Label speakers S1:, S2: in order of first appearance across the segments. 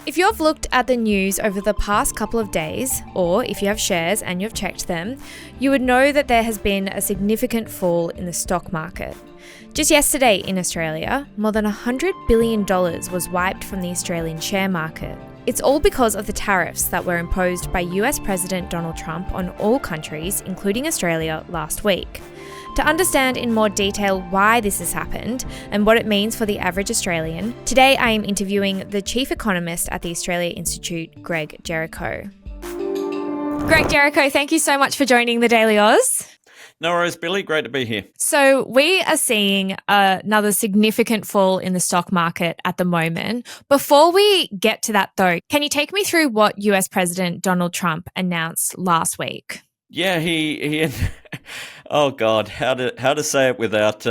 S1: If you've looked at the news over the past couple of days, or if you have shares and you've checked them, you would know that there has been a significant fall in the stock market. Just yesterday in Australia, more than $100 billion was wiped from the Australian share market. It's all because of the tariffs that were imposed by US President Donald Trump on all countries, including Australia, last week. To understand in more detail why this has happened and what it means for the average Australian, today I am interviewing the Chief Economist at the Australia Institute, Greg Jericho. Greg Jericho, thank you so much for joining the Daily Aus.
S2: No worries, Billi. Great to be here.
S1: So we are seeing another significant fall in the stock market at the moment. Before we get to that though, can you take me through what US President Donald Trump announced last week?
S2: Yeah, he oh God, how to say it without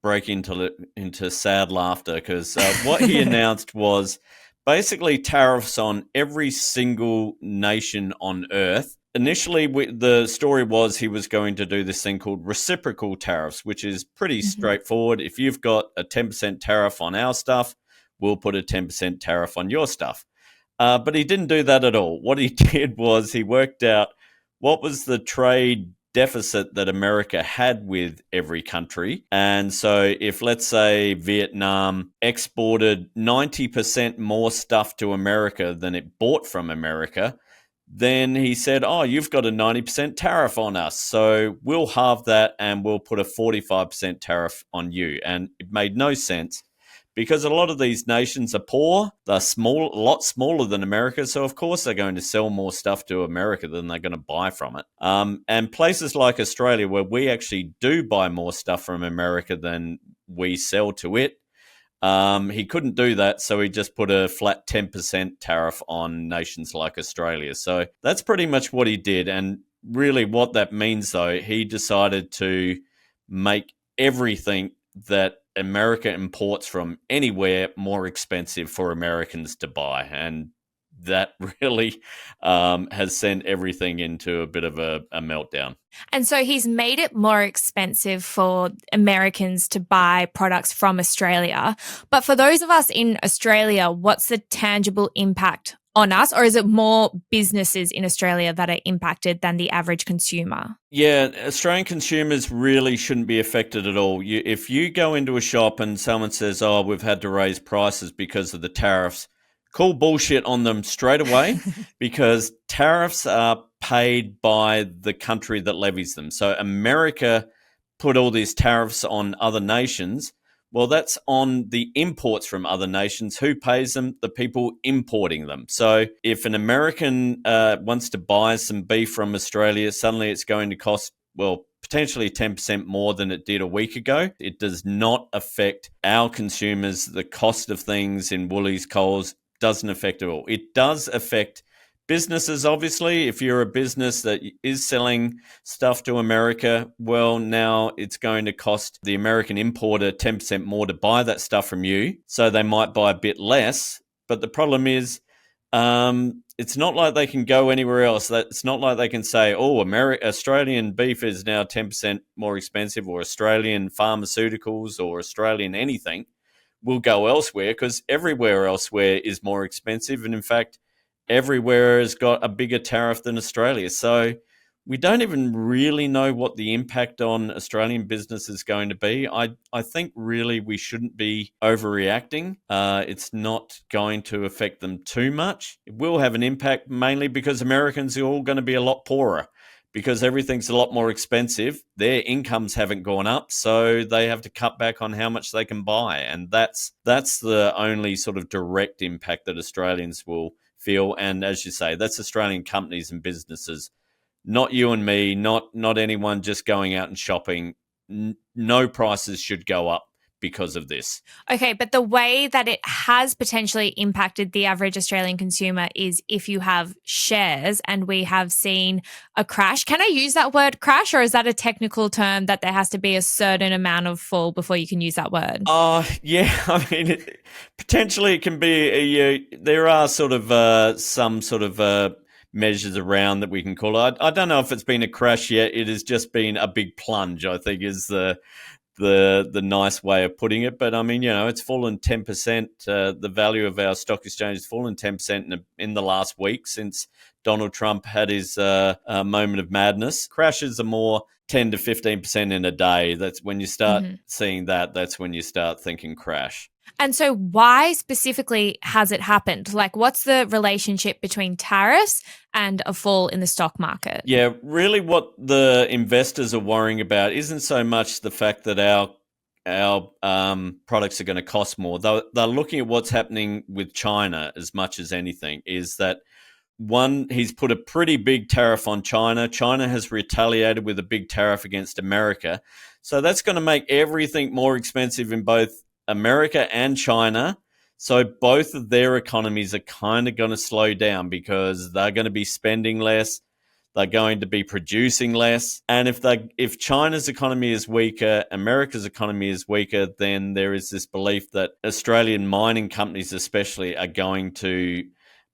S2: breaking into sad laughter? Because what he announced was basically tariffs on every single nation on Earth. Initially, the story was he was going to do this thing called reciprocal tariffs, which is pretty straightforward. If you've got a 10% tariff on our stuff, we'll put a 10% tariff on your stuff. But he didn't do that at all. What he did was he worked out what was the trade deficit that America had with every country. And so if, let's say, Vietnam exported 90% more stuff to America than it bought from America, then he said, oh, you've got a 90% tariff on us, so we'll halve that and we'll put a 45% tariff on you. And it made no sense, because a lot of these nations are poor, they're small, a lot smaller than America, so of course they're going to sell more stuff to America than they're going to buy from it. And places like Australia, where we actually do buy more stuff from America than we sell to it, he couldn't do that, so he just put a flat 10% tariff on nations like Australia. So that's pretty much what he did, and really what that means, though, he decided to make everything that America imports from anywhere more expensive for Americans to buy, and that really has sent everything into a bit of a meltdown.
S1: And so he's made it more expensive for Americans to buy products from Australia. But for those of us in Australia, what's the tangible impact on us? Or is it more businesses in Australia that are impacted than the average consumer?
S2: Yeah, Australian consumers really shouldn't be affected at all. If you go into a shop and someone says, oh, we've had to raise prices because of the tariffs, call bullshit on them straight away, because tariffs are paid by the country that levies them. So America put all these tariffs on other nations. Well, that's on the imports from other nations. Who pays them? The people importing them. So if an American wants to buy some beef from Australia, suddenly it's going to cost, well, potentially 10% more than it did a week ago. It does not affect our consumers. The cost of things in Woolies, Coles doesn't affect it all. It does affect businesses, obviously. If you're a business that is selling stuff to America, well, now it's going to cost the American importer 10% more to buy that stuff from you. So they might buy a bit less. But the problem is, it's not like they can go anywhere else. It's not like they can say, oh, Australian beef is now 10% more expensive, or Australian pharmaceuticals, or Australian anything will go elsewhere, because everywhere elsewhere is more expensive. And in fact, everywhere has got a bigger tariff than Australia. So we don't even really know what the impact on Australian business is going to be. I think really we shouldn't be overreacting. It's not going to affect them too much. It will have an impact mainly because Americans are all going to be a lot poorer, because everything's a lot more expensive. Their incomes haven't gone up, so they have to cut back on how much they can buy. And that's the only sort of direct impact that Australians will feel. And as you say, that's Australian companies and businesses, not you and me, not anyone just going out and shopping. No prices should go up because of this.
S1: Okay, but the way that it has potentially impacted the average Australian consumer is if you have shares, and we have seen a crash. Can I use that word crash, or is that a technical term that there has to be a certain amount of fall before you can use that word?
S2: Yeah, I mean, potentially it can be, there are sort of some sort of measures around that we can call it. I don't know if it's been a crash yet. It has just been a big plunge, I think, is the the nice way of putting it. But I mean, it's fallen 10%. The value of our stock exchange has fallen 10% in the last week since Donald Trump had his moment of madness. Crashes are more 10 to 15% in a day. That's when you start seeing that. That's when you start thinking crash.
S1: And so why specifically has it happened? Like, what's the relationship between tariffs and a fall in the stock market?
S2: Yeah, really what the investors are worrying about isn't so much the fact that our products are going to cost more. They're looking at what's happening with China as much as anything, is that one, he's put a pretty big tariff on China. China has retaliated with a big tariff against America. So that's going to make everything more expensive in both America and China. So both of their economies are kind of going to slow down because they're going to be spending less. They're going to be producing less. And if China's economy is weaker, America's economy is weaker, then there is this belief that Australian mining companies especially are going to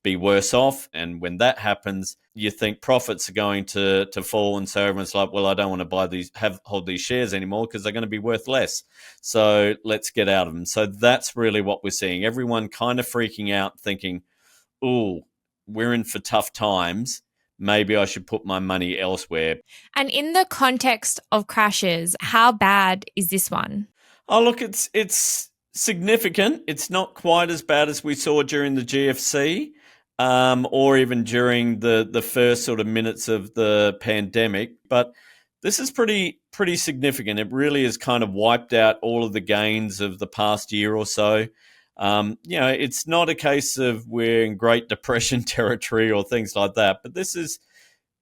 S2: be worse off. And when that happens, you think profits are going to fall. And so everyone's like, well, I don't want to hold these shares anymore because they're going to be worth less. So let's get out of them. So that's really what we're seeing. Everyone kind of freaking out, thinking, oh, we're in for tough times. Maybe I should put my money elsewhere.
S1: And in the context of crashes, how bad is this one?
S2: Oh, look, it's significant. It's not quite as bad as we saw during the GFC. Or even during the first sort of minutes of the pandemic. But this is pretty significant. It really has kind of wiped out all of the gains of the past year or so. It's not a case of we're in Great Depression territory or things like that, but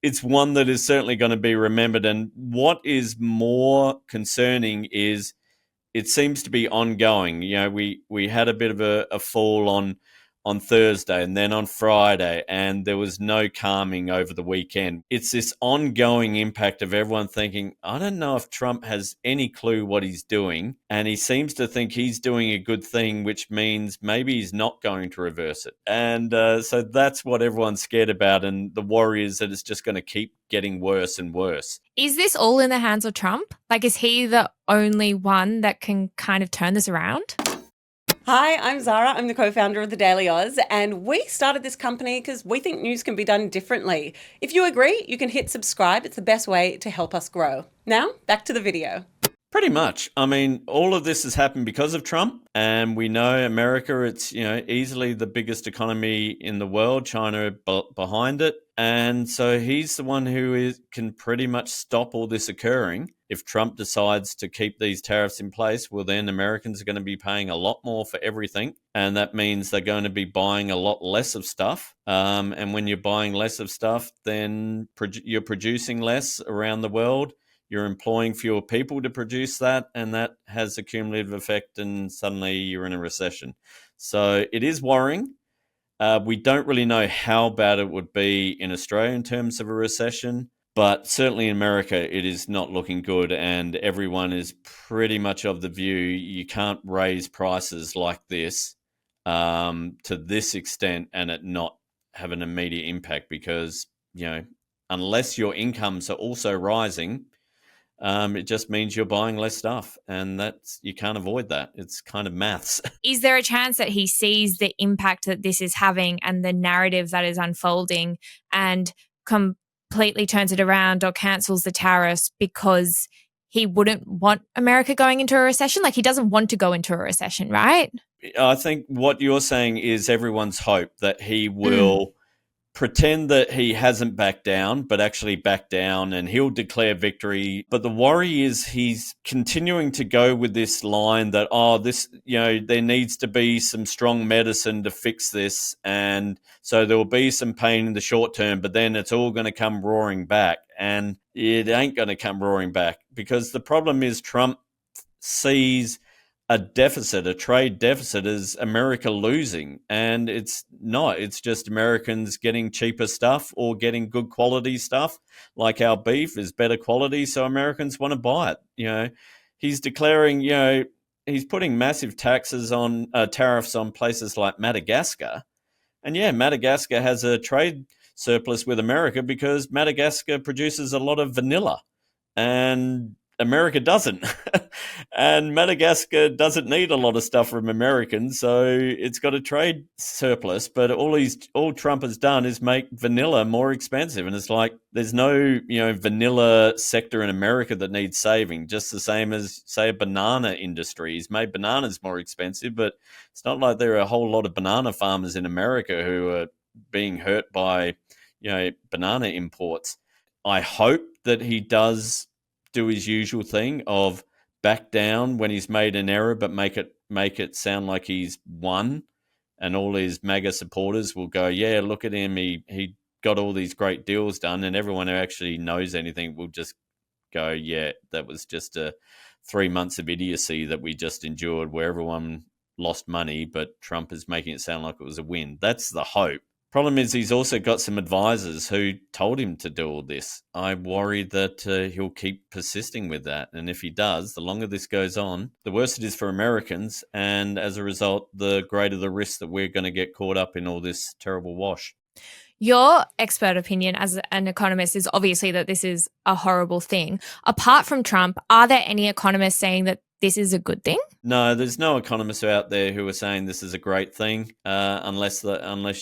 S2: it's one that is certainly going to be remembered. And what is more concerning is it seems to be ongoing. We had a bit of a fall on Thursday and then on Friday, and there was no calming over the weekend. It's this ongoing impact of everyone thinking, I don't know if Trump has any clue what he's doing, and he seems to think he's doing a good thing, which means maybe he's not going to reverse it. And so that's what everyone's scared about, and the worry is that it's just going to keep getting worse and worse.
S1: Is this all in the hands of Trump? Like, is he the only one that can kind of turn this around?
S3: Hi, I'm Zara. I'm the co-founder of the Daily Aus, and we started this company because we think news can be done differently. If you agree, you can hit subscribe. It's the best way to help us grow. Now, back to the video.
S2: Pretty much. I mean, all of this has happened because of Trump, and we know America, it's, easily the biggest economy in the world, China behind it. And so he's the one who can pretty much stop all this occurring. If Trump decides to keep these tariffs in place, well, then Americans are going to be paying a lot more for everything. And that means they're going to be buying a lot less of stuff. And when you're buying less of stuff, then you're producing less around the world. You're employing fewer people to produce that, and that has a cumulative effect, and suddenly you're in a recession. So it is worrying. We don't really know how bad it would be in Australia in terms of a recession, but certainly in America, it is not looking good, and everyone is pretty much of the view you can't raise prices like this to this extent and it not have an immediate impact because, unless your incomes are also rising, it just means you're buying less stuff, and you can't avoid that. It's kind of maths.
S1: Is there a chance that he sees the impact that this is having and the narrative that is unfolding and completely turns it around or cancels the tariffs because he wouldn't want America going into a recession? Like, he doesn't want to go into a recession, right?
S2: I think what you're saying is everyone's hope that he will pretend that he hasn't backed down, but actually back down, and he'll declare victory. But the worry is he's continuing to go with this line that, there needs to be some strong medicine to fix this. And so there will be some pain in the short term, but then it's all going to come roaring back. And it ain't going to come roaring back because the problem is Trump sees a trade deficit as America losing. And it's not. It's just Americans getting cheaper stuff or getting good quality stuff. Like our beef is better quality, so Americans want to buy it. He's declaring, he's putting massive tariffs on places like Madagascar. And Madagascar has a trade surplus with America because Madagascar produces a lot of vanilla. And America doesn't. And Madagascar doesn't need a lot of stuff from Americans, so it's got a trade surplus. But all Trump has done is make vanilla more expensive. And it's like there's no, vanilla sector in America that needs saving, just the same as, say, a banana industry. He's made bananas more expensive, but it's not like there are a whole lot of banana farmers in America who are being hurt by, banana imports. I hope that he does do his usual thing of back down when he's made an error, but make it sound like he's won, and all his MAGA supporters will go, yeah, look at him, he got all these great deals done, and everyone who actually knows anything will just go, yeah, that was just 3 months of idiocy that we just endured where everyone lost money, but Trump is making it sound like it was a win. That's the hope. Problem is he's also got some advisors who told him to do all this. I worry that he'll keep persisting with that. And if he does, the longer this goes on, the worse it is for Americans. And as a result, the greater the risk that we're going to get caught up in all this terrible wash.
S1: Your expert opinion as an economist is obviously that this is a horrible thing. Apart from Trump, are there any economists saying that this is a good thing?
S2: No, there's no economists out there who are saying this is a great thing, unless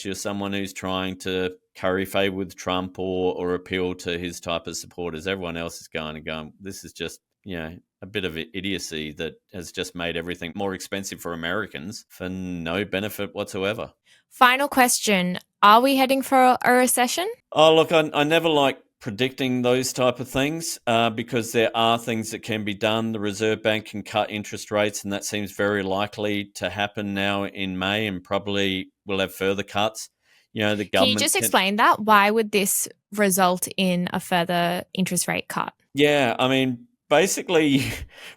S2: you're someone who's trying to curry favour with Trump or appeal to his type of supporters. Everyone else is going, this is just, a bit of idiocy that has just made everything more expensive for Americans for no benefit whatsoever.
S1: Final question. Are we heading for a recession?
S2: Oh, look, I never like predicting those type of things because there are things that can be done. The Reserve Bank can cut interest rates, and that seems very likely to happen now in May, and probably will have further cuts. The government.
S1: Can you just explain that? Why would this result in a further interest rate cut?
S2: Yeah, I mean, basically,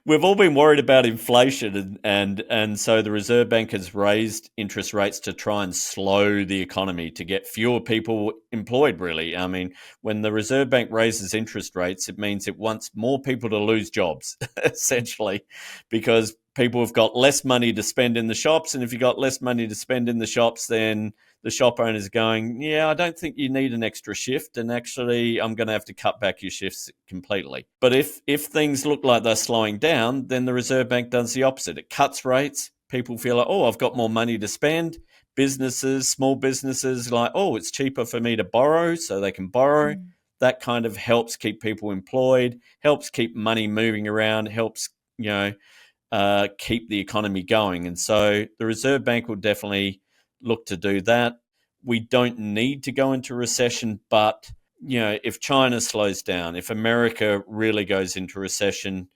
S2: we've all been worried about inflation, and so the Reserve Bank has raised interest rates to try and slow the economy, to get fewer people employed, really. I mean, when the Reserve Bank raises interest rates, it means it wants more people to lose jobs, essentially, because people have got less money to spend in the shops, and if you've got less money to spend in the shops, then the shop owner's going, yeah, I don't think you need an extra shift, and actually I'm going to have to cut back your shifts completely. But if things look like they're slowing down, then the Reserve Bank does the opposite. It cuts rates. People feel like, I've got more money to spend. Businesses, small businesses, like, it's cheaper for me to borrow, so they can borrow. That kind of helps keep people employed, helps keep money moving around, helps, keep the economy going. And so the Reserve Bank will definitely look to do that. We don't need to go into recession, but if China slows down, if America really goes into recession,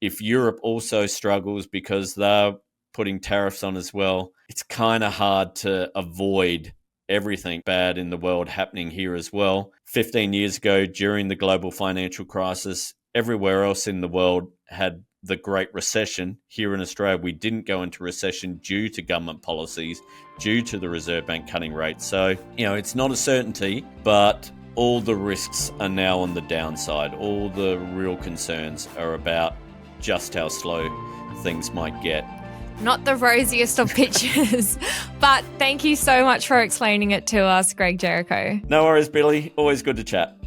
S2: if Europe also struggles because they're putting tariffs on as well, it's kind of hard to avoid everything bad in the world happening here as well. 15 years ago, during the global financial crisis, everywhere else in the world had the Great Recession. Here in Australia, we didn't go into recession due to government policies, due to the Reserve Bank cutting rates. So, it's not a certainty, but all the risks are now on the downside. All the real concerns are about just how slow things might get.
S1: Not the rosiest of pictures, but thank you so much for explaining it to us, Greg Jericho.
S2: No worries, Billy. Always good to chat.